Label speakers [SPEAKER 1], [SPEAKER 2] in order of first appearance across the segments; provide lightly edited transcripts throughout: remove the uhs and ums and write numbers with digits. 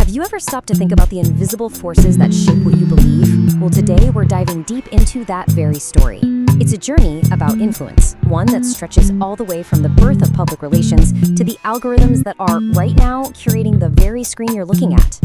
[SPEAKER 1] Have you ever stopped to think about the invisible forces that shape what you believe? Well, today we're diving deep into that very story. It's a journey about influence, one that stretches all the way from the birth of public relations to the algorithms that are, right now, curating the very screen you're looking at.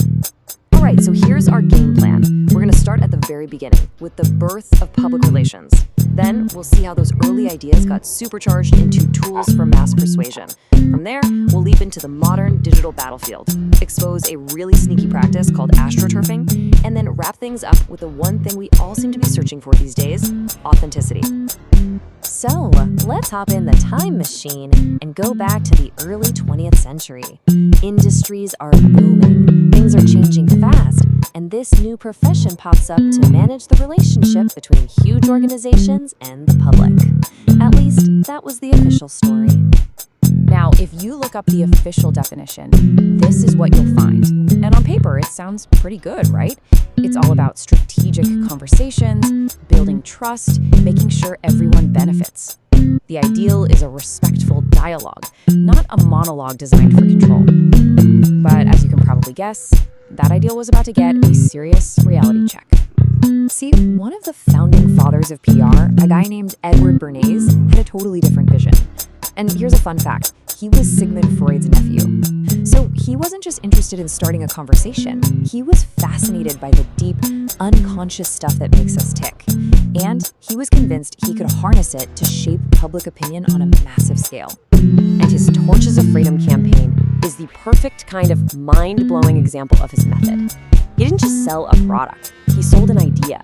[SPEAKER 2] Alright, so here's our game plan. We're going to start at the very beginning, with the birth of public relations. Then, we'll see how those early ideas got supercharged into tools for mass persuasion. From there, we'll leap into the modern digital battlefield, expose a really sneaky practice called astroturfing, and then wrap things up with the one thing we all seem to be searching for these days: authenticity.
[SPEAKER 1] So, let's hop in the time machine and go back to the early 20th century. Industries are booming, things are changing fast, and this new profession pops up to manage the relationship between huge organizations and the public. At least, that was the official story.
[SPEAKER 3] Now, if you look up the official definition, this is what you'll find. And on paper, it sounds pretty good, right? It's all about strategic conversations, building trust, making sure everyone benefits. The ideal is a respectful dialogue, not a monologue designed for control. But as you can probably guess, that ideal was about to get a serious reality check. See, one of the founding fathers of PR, a guy named Edward Bernays, had a totally different vision. And here's a fun fact. He was Sigmund Freud's nephew. So he wasn't just interested in starting a conversation. He was fascinated by the deep, unconscious stuff that makes us tick. And he was convinced he could harness it to shape public opinion on a massive scale.
[SPEAKER 2] And his Torches of Freedom campaign is the perfect kind of mind-blowing example of his method. He didn't just sell a product, he sold an idea.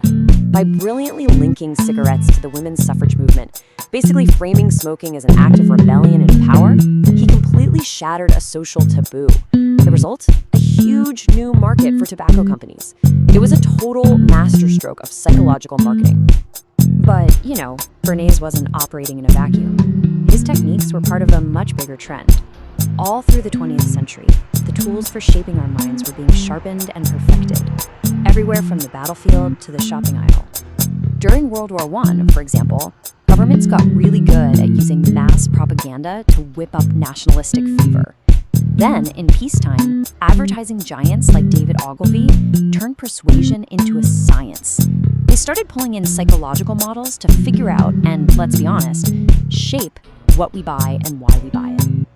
[SPEAKER 2] By brilliantly linking cigarettes to the women's suffrage movement, basically framing smoking as an act of rebellion and power, he completely shattered a social taboo. The result? A huge new market for tobacco companies. It was a total masterstroke of psychological marketing.
[SPEAKER 1] But, Bernays wasn't operating in a vacuum. His techniques were part of a much bigger trend. All through the 20th century, the tools for shaping our minds were being sharpened and perfected, everywhere from the battlefield to the shopping aisle. During World War I, for example, governments got really good at using mass propaganda to whip up nationalistic fever. Then, in peacetime, advertising giants like David Ogilvy turned persuasion into a science. They started pulling in psychological models to figure out, and let's be honest, shape what we buy and why we buy it.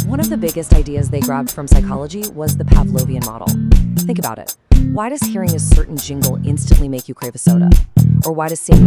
[SPEAKER 2] One of the biggest ideas they grabbed from psychology was the Pavlovian model. Think about it. Why does hearing a certain jingle instantly make you crave a soda? Or why does seeing...